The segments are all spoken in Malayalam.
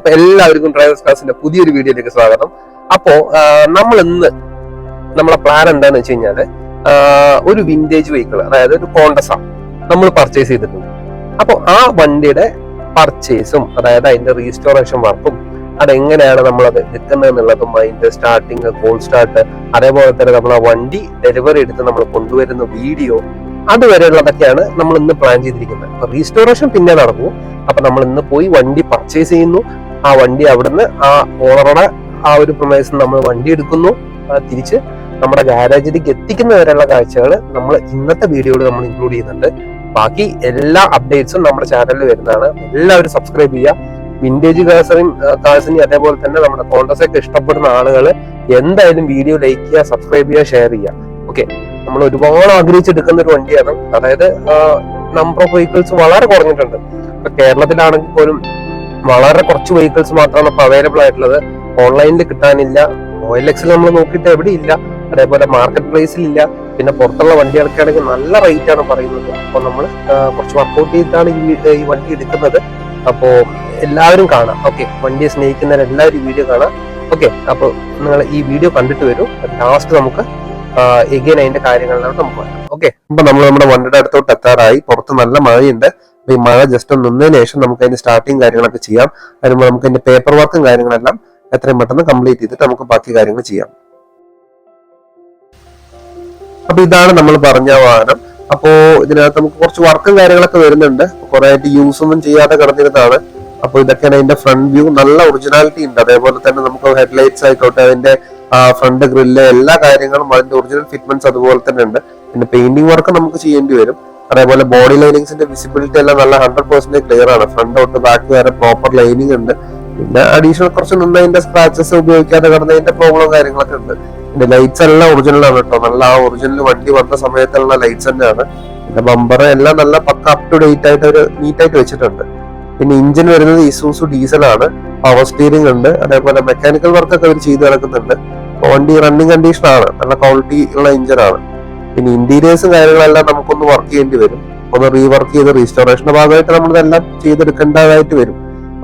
അപ്പൊ എല്ലാവർക്കും ഡ്രൈവേഴ്സ് ക്ലാസിന്റെ പുതിയൊരു വീഡിയോയിലേക്ക് സ്വാഗതം. അപ്പോ നമ്മൾ ഇന്ന് നമ്മളെ പ്ലാൻ എന്താന്ന് വെച്ച് കഴിഞ്ഞാല് ഒരു വിന്റേജ് വെഹിക്കിൾ, അതായത് ഒരു കോണ്ടസ നമ്മൾ പർച്ചേസ് ചെയ്തിട്ടുണ്ട്. അപ്പോൾ ആ വണ്ടിയുടെ പർച്ചേസും, അതായത് അതിന്റെ റീസ്റ്റോറേഷൻ വർക്കും, അതെങ്ങനെയാണ് നമ്മളത് എടുക്കുന്നത് എന്നുള്ളതും, അതിന്റെ സ്റ്റാർട്ടിങ്, കോൾ സ്റ്റാർട്ട്, അതേപോലെ തന്നെ നമ്മൾ ആ വണ്ടി ഡെലിവറി എടുത്ത് നമ്മൾ കൊണ്ടുവരുന്ന വീഡിയോ, അതുവരെയുള്ളതൊക്കെയാണ് നമ്മൾ ഇന്ന് പ്ലാൻ ചെയ്തിരിക്കുന്നത്. അപ്പൊ റീസ്റ്റോറേഷൻ പിന്നെ നടക്കും. അപ്പൊ നമ്മൾ ഇന്ന് പോയി വണ്ടി പർച്ചേസ് ചെയ്യുന്നു, ആ വണ്ടി അവിടുന്ന് ആ ഓണറുടെ ആ ഒരു പ്രൊമൈസിൽ നമ്മൾ വണ്ടി എടുക്കുന്നു, തിരിച്ച് നമ്മുടെ ഗാരേജിലേക്ക് എത്തിക്കുന്നവരെയുള്ള കാഴ്ചകൾ നമ്മൾ ഇന്നത്തെ വീഡിയോയിൽ നമ്മൾ ഇൻക്ലൂഡ് ചെയ്യുന്നുണ്ട്. ബാക്കി എല്ലാ അപ്ഡേറ്റ്സും നമ്മുടെ ചാനലിൽ വരുന്നതാണ്. എല്ലാവരും സബ്സ്ക്രൈബ് ചെയ്യുക. വിന്റേജ് കാഴ്സിനി അതേപോലെ തന്നെ നമ്മുടെ കോണ്ടസൊക്കെ ഇഷ്ടപ്പെടുന്ന ആളുകൾ എന്തായാലും വീഡിയോ ലൈക്ക് ചെയ്യുക, സബ്സ്ക്രൈബ് ചെയ്യുക, ഷെയർ ചെയ്യുക. ഓക്കെ, നമ്മൾ ഒരുപാട് ആഗ്രഹിച്ചെടുക്കുന്ന ഒരു വണ്ടിയാണ്. അതായത് നമ്പർ ഓഫ് വെഹിക്കിൾസ് വളരെ കുറഞ്ഞിട്ടുണ്ട്. ഇപ്പൊ കേരളത്തിലാണെങ്കിൽ പോലും വളരെ കുറച്ച് വെഹിക്കിൾസ് മാത്രമാണ് ഇപ്പൊ അവൈലബിൾ ആയിട്ടുള്ളത്. ഓൺലൈനിൽ കിട്ടാനില്ല, OLX നമ്മൾ നോക്കിയിട്ട് എവിടെയില്ല, അതേപോലെ മാർക്കറ്റ് പ്രൈസിൽ ഇല്ല. പിന്നെ പുറത്തുള്ള വണ്ടികൾക്കാണെങ്കിൽ നല്ല റേറ്റ് ആണ് പറയുന്നത്. അപ്പൊ നമ്മൾ കുറച്ച് വർക്ക്ഔട്ട് ചെയ്തിട്ടാണ് ഈ വണ്ടി എടുക്കുന്നത്. അപ്പോ എല്ലാവരും കാണാം. ഓക്കെ, വണ്ടിയെ സ്നേഹിക്കുന്നവരെല്ലാവരും ഈ വീഡിയോ കാണാം. ഓക്കെ, അപ്പൊ നിങ്ങൾ ഈ വീഡിയോ കണ്ടിട്ട് വരും. ലാസ്റ്റ് നമുക്ക് എഗെയിൻ അതിന്റെ കാര്യങ്ങളിലോട്ട് നമുക്ക് വരാം. ഓക്കെ, അപ്പൊ നമ്മൾ നമ്മുടെ വണ്ടിയുടെ അടുത്തോട്ട് എത്താറായി. പുറത്ത് നല്ല മഴയുണ്ട്. അപ്പൊ ഈ മഴ ജസ്റ്റ് ഒന്ന് നിന്നതിന് ശേഷം നമുക്ക് അതിന്റെ സ്റ്റാർട്ടിങ് കാര്യങ്ങളൊക്കെ ചെയ്യാം. അതിന് നമുക്ക് അതിന്റെ പേപ്പർ വർക്കും കാര്യങ്ങളെല്ലാം എത്രയും പെട്ടെന്ന് കംപ്ലീറ്റ് ചെയ്തിട്ട് നമുക്ക് ബാക്കി കാര്യങ്ങൾ ചെയ്യാം. അപ്പൊ ഇതാണ് നമ്മൾ പറഞ്ഞ വാഹനം. അപ്പോ ഇതിനകത്ത് നമുക്ക് കുറച്ച് വർക്കും കാര്യങ്ങളൊക്കെ വരുന്നുണ്ട്. കുറെ ആയിട്ട് യൂസ് ഒന്നും ചെയ്യാതെ കിടന്നിരുന്നതാണ്. അപ്പൊ ഇതൊക്കെയാണ് അതിന്റെ ഫ്രണ്ട് വ്യൂ. നല്ല ഒറിജിനാലിറ്റി ഉണ്ട്. അതേപോലെ തന്നെ നമുക്ക് ഹെഡ്ലൈറ്റ്സ് ആയിക്കോട്ടെ, അതിന്റെ ഫ്രണ്ട് ഗ്രില്ല്, എല്ലാ കാര്യങ്ങളും അതിന്റെ ഒറിജിനൽ ഫിറ്റ്മെന്റ്സ് അതുപോലെ തന്നെ ഉണ്ട്. പിന്നെ പെയിന്റിംഗ് വർക്ക് നമുക്ക് ചെയ്യേണ്ടി വരും. അതേപോലെ ബോഡി ലൈനിങ്സിന്റെ വിസിബിലിറ്റി എല്ലാം നല്ല 100% ക്ലിയർ ആണ്. ഫ്രണ്ട് തൊട്ട് ബാക്ക് വരെ പ്രോപ്പർ ലൈനിങ് ഉണ്ട്. പിന്നെ അഡീഷണൽ കുറച്ച് നിന്നതിന്റെ സ്ക്രാച്ചസ് ഉപയോഗിക്കാതെ കിടന്നതിന്റെ പ്രോബ്ലം കാര്യങ്ങളൊക്കെ ഉണ്ട്. പിന്നെ ലൈറ്റ്സ് എല്ലാം ഒറിജിനൽ ആണ് കേട്ടോ. നല്ല ആ ഒറിജിനൽ വണ്ടി വന്ന സമയത്തുള്ള ലൈറ്റ്സ് തന്നെയാണ്. പിന്നെ ബമ്പർ എല്ലാം നല്ല പക്ക അപ് ടു ഡേറ്റ് ആയിട്ട് ഒരു നീറ്റായിട്ട് വെച്ചിട്ടുണ്ട്. പിന്നെ ഇഞ്ചിൻ വരുന്നത് ഇസൂസു ഡീസലാണ്. പവർ സ്റ്റിയറിംഗ് ഉണ്ട്. അതേപോലെ മെക്കാനിക്കൽ വർക്കൊക്കെ അവർ ചെയ്ത് കിടക്കുന്നുണ്ട്. വണ്ടി റണ്ണിങ് കണ്ടീഷൻ ആണ്. നല്ല ക്വാളിറ്റി ഉള്ള എഞ്ചിനാണ്. പിന്നെ ഇന്റീരിയേഴ്സും കാര്യങ്ങളെല്ലാം നമുക്കൊന്ന് വർക്ക് ചെയ്യേണ്ടി വരും. ഒന്ന് റീവർക്ക് ചെയ്ത് റീസ്റ്റോറേഷന്റെ ഭാഗമായിട്ട് നമ്മൾ ഇതെല്ലാം ചെയ്തെടുക്കേണ്ടതായിട്ട് വരും.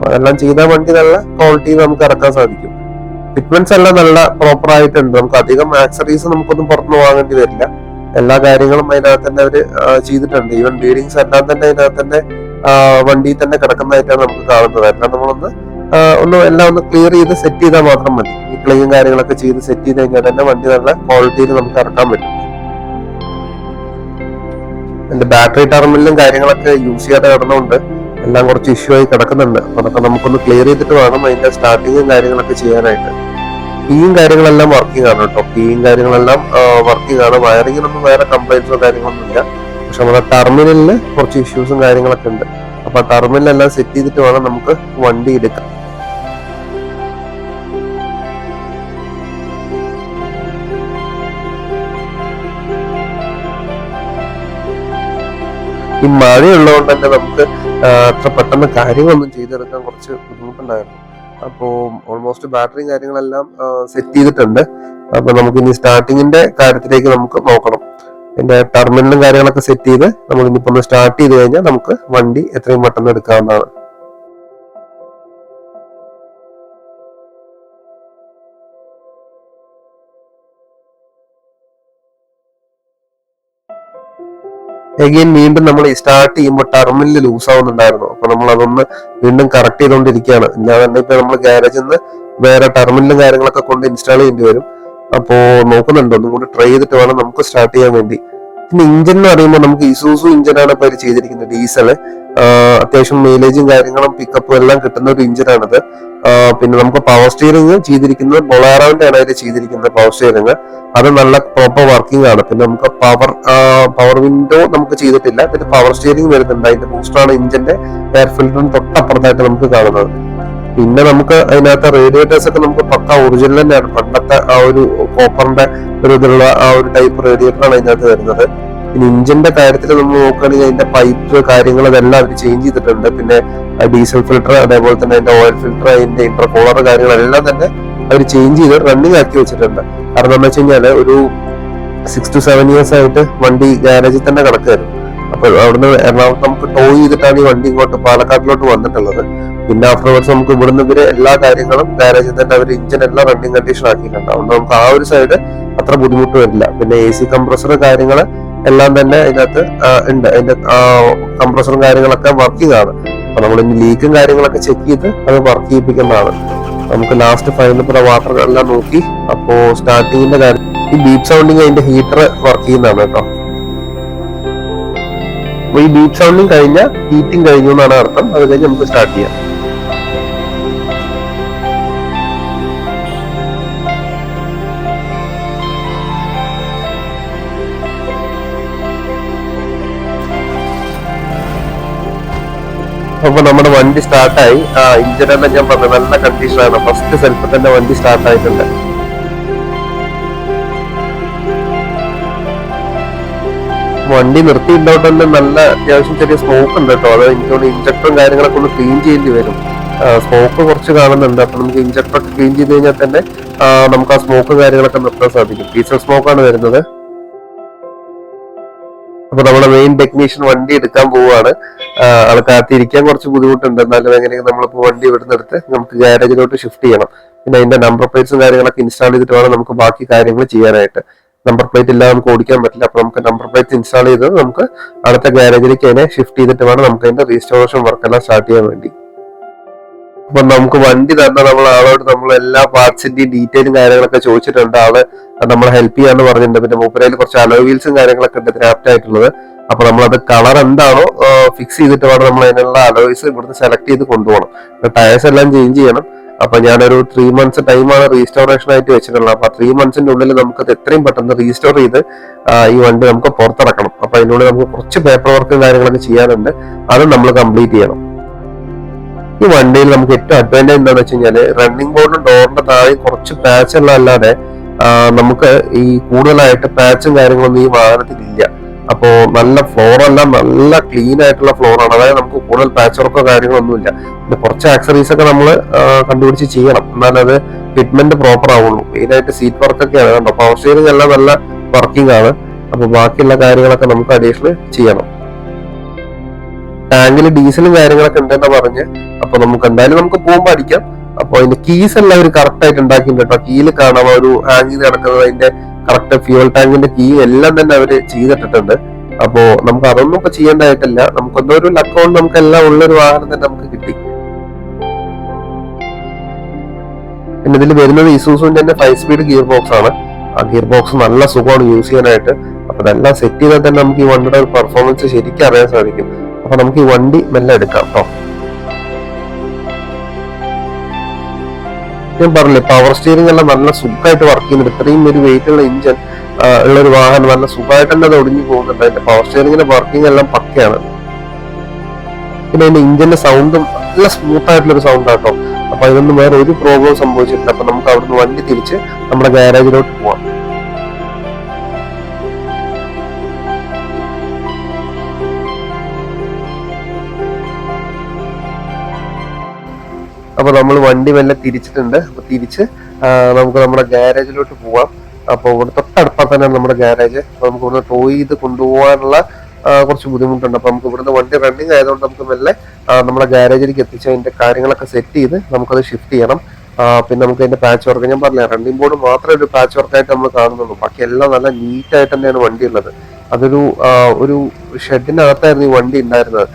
അതെല്ലാം ചെയ്താൽ വണ്ടി നല്ല ക്വാളിറ്റിയിൽ നമുക്ക് ഇറക്കാൻ സാധിക്കും. ഫിറ്റ്മെന്റ്സ് എല്ലാം നല്ല പ്രോപ്പർ ആയിട്ടുണ്ട്. നമുക്ക് അധികം ആക്സറീസ് നമുക്കൊന്നും പുറത്തുനിന്ന് വാങ്ങേണ്ടി വരില്ല. എല്ലാ കാര്യങ്ങളും അതിനകത്ത് തന്നെ അവര് ചെയ്തിട്ടുണ്ട്. ഈവൻ ബീഡിങ്സ് എല്ലാം തന്നെ അതിനകത്ത് തന്നെ വണ്ടിയിൽ തന്നെ കിടക്കുന്നതായിട്ടാണ് നമുക്ക് കാണുന്നത്. എല്ലാം നമ്മളൊന്ന് എല്ലാം ഒന്ന് ക്ലിയർ ചെയ്ത് സെറ്റ് ചെയ്താൽ മാത്രം മതി. ഈ ക്ലീനും കാര്യങ്ങളൊക്കെ ചെയ്ത് സെറ്റ് ചെയ്ത് കഴിഞ്ഞാൽ തന്നെ വണ്ടി നല്ല ക്വാളിറ്റിയിൽ നമുക്ക് ഇറക്കാൻ പറ്റും. എന്റെ ബാറ്ററി ടെർമിനലും കാര്യങ്ങളൊക്കെ യൂസ് ചെയ്യാതെ കിടന്നുകൊണ്ട് എല്ലാം കുറച്ച് ഇഷ്യൂ ആയി കിടക്കുന്നുണ്ട്. അതൊക്കെ നമുക്കൊന്ന് ക്ലിയർ ചെയ്തിട്ട് വേണം അതിന്റെ സ്റ്റാർട്ടിങ്ങും കാര്യങ്ങളൊക്കെ ചെയ്യാനായിട്ട്. കീയും കാര്യങ്ങളെല്ലാം വർക്കിംഗ് ആണ് കേട്ടോ. കീയും കാര്യങ്ങളെല്ലാം വർക്കിംഗ് ആണ്. വയറിങ്ങിനൊന്നും വേറെ കംപ്ലൈന്റ്സോ കാര്യങ്ങളൊന്നും ഇല്ല. പക്ഷെ നമ്മുടെ ടെർമിനലിന് കുറച്ച് ഇഷ്യൂസും കാര്യങ്ങളൊക്കെ ഉണ്ട്. അപ്പൊ ആ ടെർമിനലെല്ലാം സെറ്റ് ചെയ്തിട്ട് വേണം നമുക്ക് വണ്ടി എടുക്കാൻ. ഈ മഴയുള്ളതുകൊണ്ട് തന്നെ നമുക്ക് അത്ര പെട്ടെന്ന് കാര്യങ്ങളൊന്നും ചെയ്തെടുക്കാൻ കുറച്ച് ബുദ്ധിമുട്ടുണ്ടായിരുന്നു. അപ്പോൾ ഓൾമോസ്റ്റ് ബാറ്ററിയും കാര്യങ്ങളെല്ലാം സെറ്റ് ചെയ്തിട്ടുണ്ട്. അപ്പൊ നമുക്ക് ഇനി സ്റ്റാർട്ടിങ്ങിന്റെ കാര്യത്തിലേക്ക് നമുക്ക് നോക്കണം. അതിന്റെ ടെർമിനലും കാര്യങ്ങളൊക്കെ സെറ്റ് ചെയ്ത് നമ്മൾ ഇനിയിപ്പോ ഒന്ന് സ്റ്റാർട്ട് ചെയ്ത് കഴിഞ്ഞാൽ നമുക്ക് വണ്ടി എത്രയും പെട്ടെന്ന് എടുക്കാവുന്നതാണ്. എഗെയിൻ വീണ്ടും നമ്മൾ സ്റ്റാർട്ട് ചെയ്യുമ്പോൾ ടെർമിനൽ ലൂസ് ആവുന്നുണ്ടായിരുന്നു. അപ്പൊ നമ്മൾ അതൊന്ന് വീണ്ടും കറക്റ്റ് ചെയ്തുകൊണ്ടിരിക്കുകയാണ്. ഞാൻ തന്നെ ഇപ്പൊ നമ്മൾ ഗാരേജിൽ നിന്ന് വേറെ ടെർമിനലും കാര്യങ്ങളൊക്കെ കൊണ്ട് ഇൻസ്റ്റാൾ ചെയ്യേണ്ടി വരും. അപ്പോ നോക്കുന്നുണ്ട്, ഒന്നും കൂടി ട്രൈ ചെയ്തിട്ട് വേണം നമുക്ക് സ്റ്റാർട്ട് ചെയ്യാൻ വേണ്ടി. പിന്നെ ഇഞ്ചൻ എന്ന് പറയുമ്പോൾ നമുക്ക് ഇസൂസു ഇഞ്ചനാണ് ഇപ്പൊ ചെയ്തിരിക്കുന്നത്. ഡീസല് അത്യാവശ്യം മൈലേജും കാര്യങ്ങളും പിക്കപ്പും എല്ലാം കിട്ടുന്ന ഒരു ഇഞ്ചനാണിത്. പിന്നെ നമുക്ക് പവർ സ്റ്റിയറിംഗ് ചെയ്തിരിക്കുന്നത് ബൊളാറോന്റെ ആണ് അതിൽ ചെയ്തിരിക്കുന്നത്. പവർ സ്റ്റിയറിംഗ് അത് നല്ല പ്രോപ്പർ വർക്കിംഗ് ആണ്. പിന്നെ നമുക്ക് പവർ വിൻഡോ നമുക്ക് ചെയ്തിട്ടില്ല. പിന്നെ പവർ സ്റ്റിയറിംഗ് വരുന്നുണ്ട്. അതിന്റെ ബൂസ്റ്ററാണ് ഇഞ്ചിന്റെ എയർ ഫിൽറ്ററിന് തൊട്ടപ്പുറത്തായിട്ട് നമുക്ക് കാണുന്നത്. പിന്നെ നമുക്ക് അതിനകത്ത് റേഡിയേറ്റേഴ്സ് ഒക്കെ നമുക്ക് പക്ക ഒറിജിനൽ തന്നെയാണ്. പണ്ടത്തെ ആ ഒരു കോപ്പറിന്റെ ഒരു ഇതിലുള്ള ആ ഒരു ടൈപ്പ് റേഡിയേറ്ററാണ് അതിനകത്ത് വരുന്നത്. പിന്നെ ഇഞ്ചിന്റെ കാര്യത്തിൽ നമ്മൾ നോക്കുകയാണെങ്കിൽ അതിന്റെ പൈപ്പ് കാര്യങ്ങൾ അതെല്ലാം അവർ ചേഞ്ച് ചെയ്തിട്ടുണ്ട്. പിന്നെ ഡീസൽ ഫിൽറ്റർ, അതേപോലെ തന്നെ അതിന്റെ ഓയിൽ ഫിൽറ്റർ, അതിന്റെ ഇന്റർകൂളർ കാര്യങ്ങളെല്ലാം തന്നെ അവർ ചേഞ്ച് ചെയ്ത് റണ്ണിങ് ആക്കി വെച്ചിട്ടുണ്ട്. കാരണം എന്താ വെച്ച് കഴിഞ്ഞാല് ഒരു 6 to 7 years ആയിട്ട് വണ്ടി ഗാരേജിൽ തന്നെ കിടക്കുമായിരുന്നു. അപ്പോൾ അവിടുന്ന് എറണാകുളത്ത് നമുക്ക് ടോ ചെയ്തിട്ടാണ് ഈ വണ്ടി ഇങ്ങോട്ട് പാലക്കാട്ടിലോട്ട് വന്നിട്ടുള്ളത്. പിന്നെ ആഫ്റ്റർവേർഡ്സ് നമുക്ക് ഇവിടുന്ന് ഇവര് എല്ലാ കാര്യങ്ങളും ഗാരേജിൽ തന്നെ അവർ ഇഞ്ചിൻ എല്ലാം റണ്ണിങ് കണ്ടീഷൻ ആക്കിയിട്ടുണ്ട്. അതുകൊണ്ട് നമുക്ക് ആ ഒരു സൈഡ് അത്ര ബുദ്ധിമുട്ട് വരില്ല. പിന്നെ AC കംപ്രസർ കാര്യങ്ങൾ എല്ലാം തന്നെ അതിനകത്ത് ഉണ്ട്. അതിന്റെ കംപ്രസറും കാര്യങ്ങളൊക്കെ വർക്കിംഗ് ആണ്. അപ്പൊ നമ്മൾ ഇനി ലീക്കും കാര്യങ്ങളൊക്കെ ചെക്ക് ചെയ്ത് അത് വർക്ക് ചെയ്യിപ്പിക്കുന്നതാണ്. നമുക്ക് ലാസ്റ്റ് ഫൈനൽ വാട്ടർ എല്ലാം നോക്കി. അപ്പോ സ്റ്റാർട്ടിങ്ങിന്റെ കാര്യം ഈ ബീപ്പ് സൗണ്ടിങ് അതിന്റെ ഹീറ്റർ വർക്ക് ചെയ്യുന്നതാണ് കേട്ടോ. അപ്പൊ ഈ ബീപ്പ് സൗണ്ടിങ് കഴിഞ്ഞാൽ ഹീറ്റിംഗ് കഴിഞ്ഞു എന്നാണ് അർത്ഥം. അത് കഴിഞ്ഞ് നമുക്ക് സ്റ്റാർട്ട് ചെയ്യാം. അപ്പൊ നമ്മുടെ വണ്ടി സ്റ്റാർട്ടായി. ഇഞ്ചിനെല്ലാം ഞാൻ പറഞ്ഞു നല്ല കണ്ടീഷനാണ്. ഫസ്റ്റ് സെൽഫ് തന്നെ വണ്ടി സ്റ്റാർട്ട് ആയിട്ടുണ്ട്. വണ്ടി നിർത്തിയിട്ടോട്ട് തന്നെ നല്ല അത്യാവശ്യം ചെറിയ സ്മോക്ക് ഉണ്ട് കേട്ടോ. അത് എനിക്കോട് ഇഞ്ചക്ടറും കാര്യങ്ങളൊക്കെ ഒന്ന് ക്ലീൻ ചെയ്യേണ്ടി വരും. സ്മോക്ക് കുറച്ച് കാണുന്നുണ്ട്. അപ്പൊ നമുക്ക് ഇഞ്ചക്ടറൊക്കെ ക്ലീൻ ചെയ്ത് കഴിഞ്ഞാൽ തന്നെ നമുക്ക് ആ സ്മോക്ക് കാര്യങ്ങളൊക്കെ നിർത്താൻ സാധിക്കും. ഡീസൽ സ്മോക്കാണ് വരുന്നത്. അപ്പൊ നമ്മുടെ മെയിൻ ടെക്നീഷ്യൻ വണ്ടി എടുക്കാൻ പോവുകയാണ്. ആൾക്കാർക്ക് ഇരിക്കാൻ കുറച്ച് ബുദ്ധിമുട്ടുണ്ട്. എന്നാലും എങ്ങനെയെങ്കിലും നമ്മളിപ്പോ വണ്ടി ഇവിടുന്ന് എടുത്ത് നമുക്ക് ഗാരേജിലോട്ട് ഷിഫ്റ്റ് ചെയ്യണം. പിന്നെ അതിന്റെ നമ്പർ പ്ലേറ്റ്സും കാര്യങ്ങളൊക്കെ ഇൻസ്റ്റാൾ ചെയ്തിട്ട് വേണം നമുക്ക് ബാക്കി കാര്യങ്ങൾ ചെയ്യാനായിട്ട്. നമ്പർ പ്ലേറ്റ് ഇല്ലാതെ നമുക്ക് ഓടിക്കാൻ പറ്റില്ല. അപ്പൊ നമുക്ക് നമ്പർ പ്ലേറ്റ് ഇൻസ്റ്റാൾ ചെയ്ത് നമുക്ക് അടുത്ത ഗാരേജിലേക്ക് അതിനെ ഷിഫ്റ്റ് ചെയ്തിട്ട് വേണം നമുക്ക് അതിന്റെ റീസ്റ്റോറേഷൻ വർക്കെല്ലാം സ്റ്റാർട്ട് ചെയ്യാൻ വേണ്ടി. അപ്പൊ നമുക്ക് വണ്ടി തന്നെ നമ്മൾ ആളോട് നമ്മൾ എല്ലാ പാർട്സിന്റെയും ഡീറ്റെയിലും കാര്യങ്ങളൊക്കെ ചോദിച്ചിട്ടുണ്ട്. ആള് നമ്മളെ ഹെൽപ്പ് ചെയ്യാന്ന് പറഞ്ഞിട്ടുണ്ട്. പിന്നെ മൂപ്പരയിൽ കുറച്ച് അലോയ് വീൽസും കാര്യങ്ങളൊക്കെ ഉണ്ട് ക്രാഫ്റ്റ് ആയിട്ടുള്ളത്. അപ്പൊ നമ്മളത് കളർ എന്താണോ ഫിക്സ് ചെയ്തിട്ട് വേണം നമ്മൾ അതിനുള്ള അലോയ്സ് ഇവിടുന്ന് സെലക്ട് ചെയ്ത് കൊണ്ടുപോകണം. ടയേഴ്സ് എല്ലാം ചേഞ്ച് ചെയ്യണം. അപ്പൊ ഞാനൊരു 3 months ടൈമാണ് റീസ്റ്റോറേഷൻ ആയിട്ട് വെച്ചിട്ടുള്ളത്. അപ്പൊ 3 monthsന്റെ ഉള്ളിൽ നമുക്കത് എത്രയും പെട്ടെന്ന് റീസ്റ്റോർ ചെയ്ത് ഈ വണ്ടി നമുക്ക് പുറത്തിറക്കണം. അപ്പൊ അതിനുള്ളിൽ നമുക്ക് കുറച്ച് പേപ്പർ വർക്കും കാര്യങ്ങളൊക്കെ ചെയ്യാനുണ്ട്. അത് നമ്മൾ കംപ്ലീറ്റ് ചെയ്യണം. ഈ വണ്ടിയിൽ നമുക്ക് ഏറ്റവും അഡ്വാൻറ്റേജ് എന്താണെന്ന് വെച്ച് കഴിഞ്ഞാല് റണ്ണിംഗ് ബോർഡും ഡോറിന്റെ താഴെ കുറച്ച് പാച്ച് ഉള്ള അല്ലാതെ നമുക്ക് ഈ കൂടുതലായിട്ട് പാച്ചും കാര്യങ്ങളൊന്നും ഈ വാഹനത്തിൽ ഇല്ല. അപ്പോ നല്ല ഫ്ലോറെല്ലാം നല്ല ക്ലീൻ ആയിട്ടുള്ള ഫ്ലോറാണ്. അതായത് നമുക്ക് കൂടുതൽ പാച്ച് വർക്കോ കാര്യങ്ങളൊന്നും ഇല്ല. പിന്നെ കുറച്ച് ആക്സറീസ് ഒക്കെ നമ്മൾ കണ്ടുപിടിച്ച് ചെയ്യണം. എന്നാലത് ഫിറ്റ്മെന്റ് പ്രോപ്പർ ആവുള്ളൂ. മെയിനായിട്ട് സീറ്റ് വർക്കൊക്കെയാണ് കണ്ടോ. പവർ സ്റ്റിയറിംഗ് എല്ലാം നല്ല വർക്കിംഗ് ആണ്. അപ്പൊ ബാക്കിയുള്ള കാര്യങ്ങളൊക്കെ നമുക്ക് അഡീഷണൽ ചെയ്യണം. ടാങ്കിൽ ഡീസലും കാര്യങ്ങളൊക്കെ ഉണ്ടെന്ന് പറഞ്ഞ് അപ്പൊ നമുക്ക് എന്തായാലും നമുക്ക് പോകുമ്പോൾ അടിക്കാം. അപ്പൊ അതിന്റെ കീസ് എല്ലാം അവർ കറക്റ്റ് ആയിട്ട് ഉണ്ടാക്കിയിട്ടുണ്ട് കേട്ടോ. കീല് കാണാം ഒരു ഹാങ് ചെയ്ത് കിടക്കുന്നത്. അതിന്റെ കറക്റ്റ് ഫ്യൂൽ ടാങ്കിന്റെ കീ എല്ലാം തന്നെ അവര് ചെയ്തിട്ടിട്ടുണ്ട്. അപ്പോ നമുക്ക് അതൊന്നും ഇപ്പൊ ചെയ്യേണ്ടതായിട്ടില്ല. നമുക്കൊന്നും ഒരു ലക്കൗണ്ട് നമുക്ക് എല്ലാം ഉള്ളൊരു വാഹനം തന്നെ നമുക്ക് കിട്ടി. പിന്നെ ഇതിൽ വരുന്നത് ഇസൂസുവിന്റെ തന്നെ 5 speed ഗിയർ ബോക്സ് ആണ്. ആ ഗിയർ ബോക്സ് നല്ല സുഖമാണ് യൂസ് ചെയ്യാനായിട്ട്. അപ്പൊ അതെല്ലാം സെറ്റ് ചെയ്താൽ തന്നെ നമുക്ക് ഈ വണ്ടിയുടെ ഒരു പെർഫോമൻസ് ശരിക്കും അറിയാൻ സാധിക്കും. അപ്പൊ നമുക്ക് ഈ വണ്ടി മെല്ലെ എടുക്കാം കേട്ടോ. ഞാൻ പറഞ്ഞില്ലേ പവർ സ്റ്റിയറിംഗ് എല്ലാം നല്ല സുഖമായിട്ട് വർക്ക് ചെയ്യുന്നുണ്ട്. ഇത്രയും ഒരു വെയിറ്റ് ഉള്ള ഇഞ്ചൻ ഉള്ള ഒരു വാഹനം നല്ല സുഖമായിട്ട് തന്നെ അത് ഒടിഞ്ഞു പോകുന്നുണ്ട്. അതിന്റെ പവർ സ്റ്റിയറിംഗിന്റെ വർക്കിംഗ് എല്ലാം പക്കയാണ്. പിന്നെ അതിന്റെ ഇഞ്ചിന്റെ സൗണ്ടും നല്ല സ്മൂത്ത് ആയിട്ടുള്ള ഒരു സൗണ്ട് ആട്ടോ. അപ്പൊ അതിനൊന്നും വേറെ ഒരു പ്രോബ്ലം സംഭവിച്ചിട്ടില്ല. അപ്പൊ നമുക്ക് അവിടുന്ന് വണ്ടി തിരിച്ച് നമ്മുടെ ഗാരേജിലോട്ട് പോവാം. അപ്പൊ നമ്മൾ വണ്ടി മെല്ലെ തിരിച്ചിട്ടുണ്ട്. അപ്പൊ തിരിച്ച് നമുക്ക് നമ്മുടെ ഗാരേജിലോട്ട് പോവാം. അപ്പൊ ഇവിടെ തൊട്ടടുപ്പം തന്നെ നമ്മുടെ ഗാരേജ്. അപ്പൊ നമുക്ക് ഇവിടുന്ന് ടോ ചെയ്ത് കൊണ്ടുപോകാനുള്ള കുറച്ച് ബുദ്ധിമുട്ടുണ്ട്. അപ്പൊ നമുക്ക് ഇവിടുന്ന് വണ്ടി റണ്ണിങ് ആയതുകൊണ്ട് നമുക്ക് മെല്ലെ നമ്മുടെ ഗാരേജിലേക്ക് എത്തിച്ച് അതിന്റെ കാര്യങ്ങളൊക്കെ സെറ്റ് ചെയ്ത് നമുക്കത് ഷിഫ്റ്റ് ചെയ്യണം. പിന്നെ നമുക്ക് അതിന്റെ പാച്ച് വർക്ക് ഞാൻ പറഞ്ഞില്ല, റണ്ണിംഗ് ബോർഡ് മാത്രമേ ഒരു പാച്ച് വർക്കായിട്ട് നമ്മൾ കാണുന്നുള്ളൂ. ബാക്കി എല്ലാം നല്ല നീറ്റ് ആയിട്ട് തന്നെയാണ് വണ്ടി ഉള്ളത്. അതൊരു ഒരു ഷെഡിനകത്തായിരുന്നു ഈ വണ്ടി ഉണ്ടായിരുന്നത്.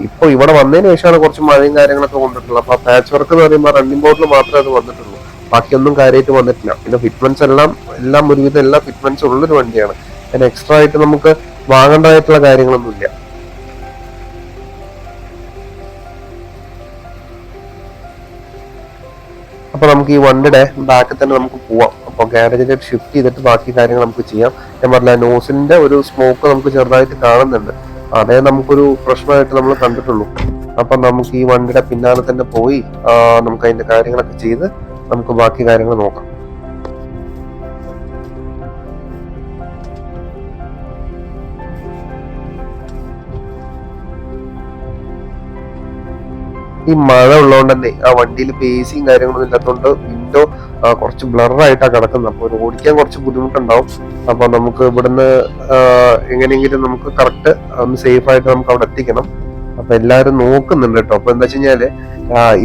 ഇപ്പൊ ഇവിടെ വന്നതിന് ശേഷമാണ് കുറച്ച് മഴയും കാര്യങ്ങളൊക്കെ കൊണ്ടിട്ടുള്ളത്. അപ്പൊ പാച്ച് വർക്ക് എന്ന് പറയുമ്പോൾ റണ്ണിംഗ് ബോർഡിൽ മാത്രമേ അത് വന്നിട്ടുള്ളൂ. ബാക്കിയൊന്നും കാര്യമായിട്ട് വന്നിട്ടില്ല. പിന്നെ ഫിറ്റ്മെന്റ്സ് എല്ലാം ഒരുവിധം എല്ലാ ഫിറ്റ്മെന്റ്സ് ഉള്ളൊരു വണ്ടിയാണ്. അതിന് എക്സ്ട്രാ ആയിട്ട് നമുക്ക് വാങ്ങേണ്ടതായിട്ടുള്ള കാര്യങ്ങളൊന്നുമില്ല. അപ്പൊ നമുക്ക് ഈ വണ്ടിയുടെ ബാക്കിൽ തന്നെ നമുക്ക് പോവാം. അപ്പൊ ഗാരേജിലേക്ക് ഷിഫ്റ്റ് ചെയ്തിട്ട് ബാക്കി കാര്യങ്ങൾ നമുക്ക് ചെയ്യാം. ഞാൻ പറഞ്ഞ നോസിലിന്റെ ഒരു സ്മോക്ക് നമുക്ക് ചെറുതായിട്ട് കാണുന്നുണ്ട്. അതേ നമുക്കൊരു പ്രശ്നമായിട്ട് നമ്മൾ കണ്ടിട്ടുള്ളൂ. അപ്പൊ നമുക്ക് ഈ വണ്ടിയുടെ പിന്നാലെ തന്നെ പോയി നമുക്ക് അതിന്റെ കാര്യങ്ങളൊക്കെ ചെയ്ത് നമുക്ക് ബാക്കി കാര്യങ്ങൾ നോക്കാം. ഈ മഴ ഉള്ളതുകൊണ്ട് തന്നെ ആ വണ്ടിയിൽ പേസിയും കാര്യങ്ങളൊന്നും ഇല്ലാത്തതുകൊണ്ട് വിൻഡോ കുറച്ച് ബ്ലറായിട്ടാണ് കിടക്കുന്നത്. അപ്പോൾ ഓടിക്കാൻ കുറച്ച് ബുദ്ധിമുട്ടുണ്ടാവും. അപ്പോൾ നമുക്ക് ഇവിടുന്ന് എങ്ങനെയെങ്കിലും നമുക്ക് കറക്റ്റ് ഒന്ന് സേഫ് ആയിട്ട് നമുക്ക് അവിടെ എത്തിക്കണം. അപ്പൊ എല്ലാവരും നോക്കുന്നുണ്ട് കേട്ടോ. അപ്പൊ എന്താ വെച്ച് കഴിഞ്ഞാല്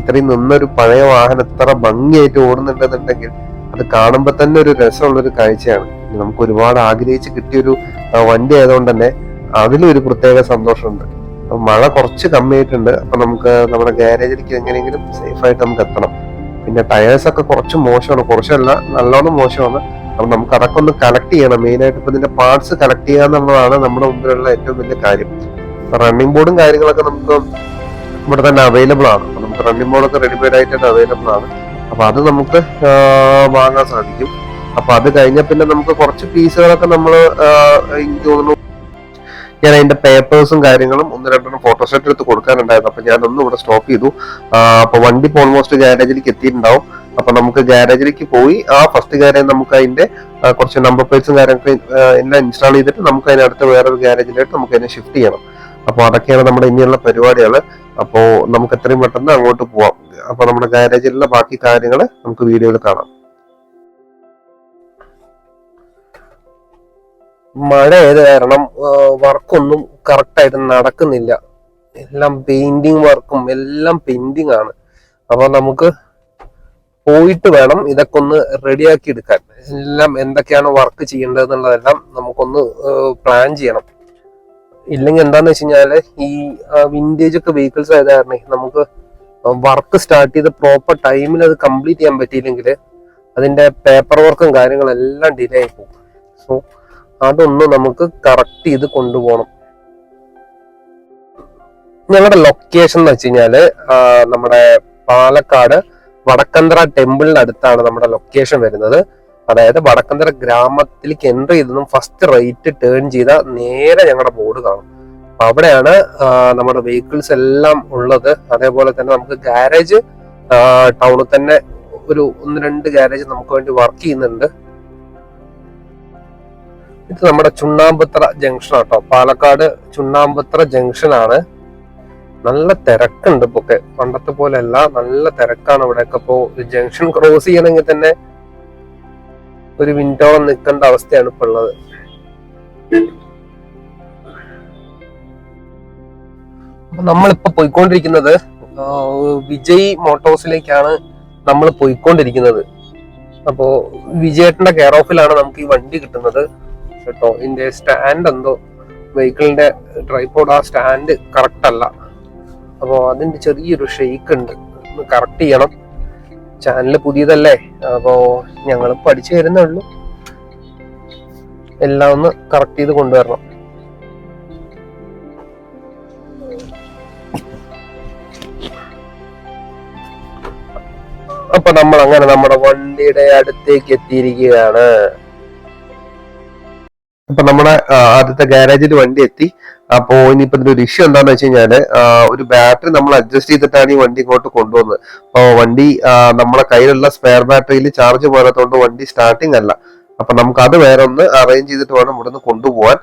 ഇത്രയും നിന്നൊരു പഴയ വാഹനം ഇത്ര ഭംഗിയായിട്ട് ഓടുന്നുണ്ടെന്നുണ്ടെങ്കിൽ അത് കാണുമ്പോൾ തന്നെ ഒരു രസമുള്ളൊരു കാഴ്ചയാണ്. നമുക്ക് ഒരുപാട് ആഗ്രഹിച്ച് കിട്ടിയൊരു വണ്ടി ആയതുകൊണ്ട് തന്നെ അതിലൊരു പ്രത്യേക സന്തോഷമുണ്ട്. മഴ കുറച്ച് കമ്മിയായിട്ടുണ്ട്. അപ്പൊ നമുക്ക് നമ്മുടെ ഗാരേജിലേക്ക് എങ്ങനെയെങ്കിലും സേഫ് ആയിട്ട് നമുക്ക് എത്തണം. പിന്നെ ടയേഴ്സ് ഒക്കെ കുറച്ച് മോശമാണ്, കുറച്ചല്ല നല്ലോണം മോശമാണ്. അപ്പൊ നമുക്ക് അതൊക്കെ ഒന്ന് കളക്ട് ചെയ്യണം. മെയിൻ ആയിട്ട് ഇപ്പൊ ഇതിന്റെ പാർട്സ് കളക്ട് ചെയ്യുക എന്നുള്ളതാണ് നമ്മുടെ മുമ്പിലുള്ള ഏറ്റവും വലിയ കാര്യം. റണ്ണിങ് ബോർഡും കാര്യങ്ങളൊക്കെ നമുക്ക് ഇവിടെ തന്നെ അവൈലബിൾ ആണ്. അപ്പൊ നമുക്ക് റണ്ണിങ് ബോർഡൊക്കെ റെഡിമെയ്ഡ് ആയിട്ട് അവൈലബിൾ ആണ്. അപ്പൊ അത് നമുക്ക് വാങ്ങാൻ സാധിക്കും. അപ്പൊ അത് കഴിഞ്ഞ പിന്നെ നമുക്ക് കുറച്ച് പീസുകളൊക്കെ നമ്മൾ എനിക്ക് തോന്നുന്നു ഞാൻ അതിന്റെ പേപ്പേഴ്സും കാര്യങ്ങളും ഒന്ന് രണ്ടെണ്ണം ഫോട്ടോസ്റ്റാറ്റ് എടുത്ത് കൊടുക്കാനുണ്ടായിരുന്നു. അപ്പൊ ഞാനൊന്നും ഇവിടെ സ്റ്റോപ്പ് ചെയ്തു. അപ്പൊ വണ്ടി ഇപ്പോൾ ഓൾമോസ്റ്റ് ഗാരേജിലേക്ക് എത്തിയിട്ടുണ്ടാവും. അപ്പൊ നമുക്ക് ഗാരേജിലേക്ക് പോയി ഫസ്റ്റ് ഗാരേജ് നമുക്ക് അതിന്റെ കുറച്ച് നമ്പർ പ്ലേറ്റ്സും കാര്യങ്ങളൊക്കെ എല്ലാം ഇൻസ്റ്റാൾ ചെയ്തിട്ട് നമുക്ക് അതിനടുത്ത് വേറൊരു ഗാരേജിലായിട്ട് നമുക്ക് അതിനെ ഷിഫ്റ്റ് ചെയ്യണം. അപ്പൊ അതൊക്കെയാണ് നമ്മുടെ ഇനിയുള്ള പരിപാടികൾ. അപ്പോ നമുക്ക് എത്രയും പെട്ടെന്ന് അങ്ങോട്ട് പോവാം. അപ്പൊ നമ്മുടെ ഗാരേജിലുള്ള ബാക്കി കാര്യങ്ങൾ നമുക്ക് വീഡിയോയിൽ കാണാം. മഴ ആയത് കാരണം വർക്കൊന്നും കറക്റ്റായിട്ട് നടക്കുന്നില്ല. എല്ലാം പെയിന്റിങ് വർക്കും എല്ലാം പെയിന്റിങ് ആണ്. അപ്പൊ നമുക്ക് പോയിട്ട് വേണം ഇതൊക്കെ ഒന്ന് റെഡിയാക്കി എടുക്കാൻ. എല്ലാം എന്തൊക്കെയാണ് വർക്ക് ചെയ്യേണ്ടത് എന്നുള്ളതെല്ലാം നമുക്കൊന്ന് പ്ലാൻ ചെയ്യണം. ഇല്ലെങ്കിൽ എന്താന്ന് വെച്ച് കഴിഞ്ഞാല് ഈ വിന്റേജ് ഒക്കെ വെഹിക്കിൾസ് ആയത് കാരണം നമുക്ക് വർക്ക് സ്റ്റാർട്ട് ചെയ്ത് പ്രോപ്പർ ടൈമിൽ അത് കംപ്ലീറ്റ് ചെയ്യാൻ പറ്റിയില്ലെങ്കിൽ അതിന്റെ പേപ്പർ വർക്കും കാര്യങ്ങളെല്ലാം ഡിലേ ആയി പോകും. സോ അതൊന്ന് നമുക്ക് കറക്റ്റ് ചെയ്ത് കൊണ്ടുപോകണം. ഞങ്ങളുടെ ലൊക്കേഷൻ എന്ന് വെച്ച് കഴിഞ്ഞാല് നമ്മുടെ പാലക്കാട് വടക്കന്തറ ടെമ്പിളിന്റെ അടുത്താണ് നമ്മുടെ ലൊക്കേഷൻ വരുന്നത്. അതായത് വടക്കന്തറ ഗ്രാമത്തിലേക്ക് എൻട്രി ചെയ്തതും ഫസ്റ്റ് റൈറ്റ് ടേൺ ചെയ്ത നേരെ ഞങ്ങളുടെ ബോർഡ് കാണും. അപ്പൊ അവിടെയാണ് നമ്മുടെ വെഹിക്കിൾസ് എല്ലാം ഉള്ളത്. അതേപോലെ തന്നെ നമുക്ക് ഗാരേജ് ടൗണിൽ തന്നെ ഒരു 1-2 ഗാരേജ് നമുക്ക് വേണ്ടി വർക്ക് ചെയ്യുന്നുണ്ട്. ഇത് നമ്മുടെ ചുണ്ണാമ്പത്ര ജംഗ്ഷൻ ആട്ടോ, പാലക്കാട് ചുണ്ണാമ്പത്ര ജംഗ്ഷൻ ആണ്. നല്ല തിരക്കുണ്ട് ഇപ്പൊക്കെ, പണ്ടത്തെ പോലെ അല്ല, നല്ല തിരക്കാണ് ഇവിടെയൊക്കെ. ഇപ്പോ ജംഗ്ഷൻ ക്രോസ് ചെയ്യണമെങ്കിൽ തന്നെ ഒരു മിനിറ്റോളം നിൽക്കേണ്ട അവസ്ഥയാണ് ഇപ്പൊ ഉള്ളത്. അപ്പൊ നമ്മളിപ്പോ പോയിക്കൊണ്ടിരിക്കുന്നത് വിജയ് മോട്ടോഴ്സിലേക്കാണ് നമ്മൾ പോയിക്കൊണ്ടിരിക്കുന്നത്. അപ്പോ വിജയേട്ടന്റെ കെയർ ഓഫിലാണ് നമുക്ക് ഈ വണ്ടി കിട്ടുന്നത് കേട്ടോ. ഇതിന്റെ സ്റ്റാൻഡ് എന്തോ വെഹിക്കിളിന്റെ ട്രൈപോഡ് സ്റ്റാൻഡ് കറക്റ്റ് അല്ല. അപ്പോ അതിന്റെ ചെറിയൊരു ഷെയ്ക്ക് ഉണ്ട്, കറക്റ്റ് ചെയ്യണം. ചാനൽ പുതിയതല്ലേ, അപ്പോ ഞങ്ങൾ പഠിച്ചു വരുന്നേ ഉള്ളൂ. എല്ലാം ഒന്ന് കറക്റ്റ് ചെയ്ത് കൊണ്ടുവരണം. അപ്പൊ നമ്മൾ അങ്ങനെ നമ്മുടെ വണ്ടിയുടെ അടുത്തേക്ക് എത്തിയിരിക്കുകയാണ്. അപ്പൊ നമ്മുടെ ആദ്യത്തെ ഗാരേജിൽ വണ്ടി എത്തി. അപ്പോ ഇനിയിപ്പോ ഇതിന്റെ ഒരു ഇഷ്യൂ എന്താന്ന് വെച്ച് കഴിഞ്ഞാല് ഒരു ബാറ്ററി നമ്മൾ അഡ്ജസ്റ്റ് ചെയ്തിട്ടാണ് ഈ വണ്ടി ഇങ്ങോട്ട് കൊണ്ടുവന്നത്. അപ്പൊ വണ്ടി നമ്മളെ കയ്യിലുള്ള സ്പെയർ ബാറ്ററിയിൽ ചാർജ് പോലത്തോണ്ട് വണ്ടി സ്റ്റാർട്ടിങ് അല്ല. അപ്പൊ നമുക്ക് അത് വേറെ ഒന്ന് അറേഞ്ച് ചെയ്തിട്ട് വേണം ഇവിടുന്ന് കൊണ്ടുപോകാൻ.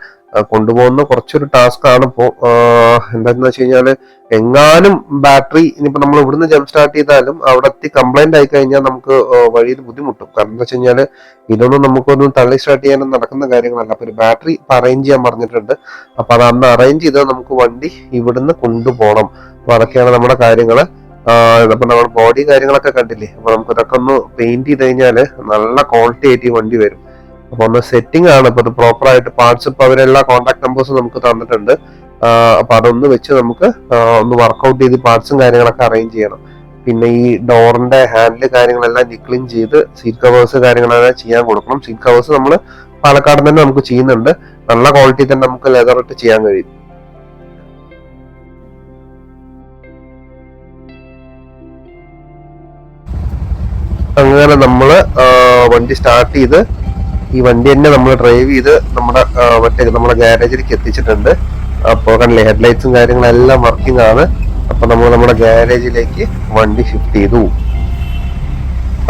കൊണ്ടുപോകുന്ന കുറച്ചൊരു ടാസ്ക് ആണ് ഇപ്പോ. എന്താന്ന് വെച്ച് കഴിഞ്ഞാല് എങ്ങാനും ബാറ്ററി ഇനിയിപ്പോ നമ്മൾ ഇവിടുന്ന് ജംപ് സ്റ്റാർട്ട് ചെയ്താലും അവിടെ എത്തി കംപ്ലൈന്റ് ആയി കഴിഞ്ഞാൽ നമുക്ക് വഴിയിൽ ബുദ്ധിമുട്ടും. കാരണം എന്താ വെച്ച് കഴിഞ്ഞാല് ഇതൊന്നും നമുക്കൊന്നും തള്ളി സ്റ്റാർട്ട് ചെയ്യാനും നടക്കുന്ന കാര്യങ്ങളല്ല. അപ്പൊ ഒരു ബാറ്ററി അറേഞ്ച് ചെയ്യാൻ പറഞ്ഞിട്ടുണ്ട്. അപ്പൊ അത് അന്ന് അറേഞ്ച് ചെയ്താൽ നമുക്ക് വണ്ടി ഇവിടുന്ന് കൊണ്ടുപോകണം. അപ്പൊ അതൊക്കെയാണ് നമ്മുടെ കാര്യങ്ങള്. അപ്പൊ നമ്മുടെ ബോഡി കാര്യങ്ങളൊക്കെ കണ്ടില്ലേ. അപ്പൊ നമുക്ക് ഇതൊക്കെ ഒന്ന് പെയിന്റ് ചെയ്ത് കഴിഞ്ഞാല് നല്ല ക്വാളിറ്റി ആയിട്ട് ഈ വണ്ടി വരും. അപ്പൊ ഒന്ന് സെറ്റിംഗ് ആണ്. ഇപ്പൊ അത് പ്രോപ്പർ ആയിട്ട് പാർട്സ് ഇപ്പൊ അവരെല്ലാ കോൺടാക്ട് നമ്പേഴ്സും നമുക്ക് തന്നിട്ടുണ്ട്. അപ്പൊ അതൊന്ന് വെച്ച് നമുക്ക് ഒന്ന് വർക്ക്ഔട്ട് ചെയ്ത് പാർട്സും കാര്യങ്ങളൊക്കെ അറേഞ്ച് ചെയ്യണം. പിന്നെ ഈ ഡോറിന്റെ ഹാൻഡിൽ കാര്യങ്ങളെല്ലാം നിക്ലിങ് ചെയ്ത് സീറ്റ് കവേഴ്സ് കാര്യങ്ങളെല്ലാം ചെയ്യാൻ കൊടുക്കണം. സീറ്റ് കവേഴ്സ് നമ്മൾ പാലക്കാട് തന്നെ നമുക്ക് ചെയ്യുന്നുണ്ട്. നല്ല ക്വാളിറ്റി തന്നെ നമുക്ക് ലെതർ ഇട്ട് ചെയ്യാൻ കഴിയും. അങ്ങനെ നമ്മള് വണ്ടി സ്റ്റാർട്ട് ചെയ്ത് ഈ വണ്ടി തന്നെ നമ്മൾ ഡ്രൈവ് ചെയ്ത് നമ്മുടെ ഗാരേജിലേക്ക് എത്തിച്ചിട്ടുണ്ട്. അപ്പോൾ കണ്ടില്ലേ ഹെഡ്ലൈറ്റ്സും കാര്യങ്ങളെല്ലാം വർക്കിംഗ് ആണ്. അപ്പൊ നമ്മൾ നമ്മുടെ ഗാരേജിലേക്ക് വണ്ടി ഷിഫ്റ്റ് ചെയ്തു.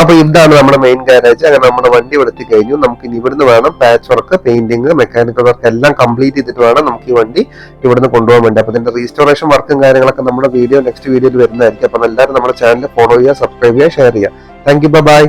അപ്പൊ ഇതാണ് നമ്മുടെ മെയിൻ ഗാരേജ്. അങ്ങനെ നമ്മുടെ വണ്ടി ഇവിടെ എത്തിക്കഴിഞ്ഞു. നമുക്ക് ഇനി ഇവിടുന്ന് വേണം patch work, painting, mechanical work എല്ലാം കംപ്ലീറ്റ് ചെയ്തിട്ട് വേണം നമുക്ക് ഈ വണ്ടി ഇവിടുന്ന് കൊണ്ടുപോകാൻ വേണ്ടി. അപ്പൊ ഇതിന്റെ റീസ്റ്റോറേഷൻ വർക്കും കാര്യങ്ങളൊക്കെ നമ്മുടെ നെക്സ്റ്റ് വീഡിയോയിൽ വരുന്നതായിരിക്കും. അപ്പൊ എല്ലാവരും നമ്മുടെ ചാനൽ ഫോളോ ചെയ്യുക, സബ്സ്ക്രൈബ് ചെയ്യുക, ഷെയർ ചെയ്യുക. Thank you, by.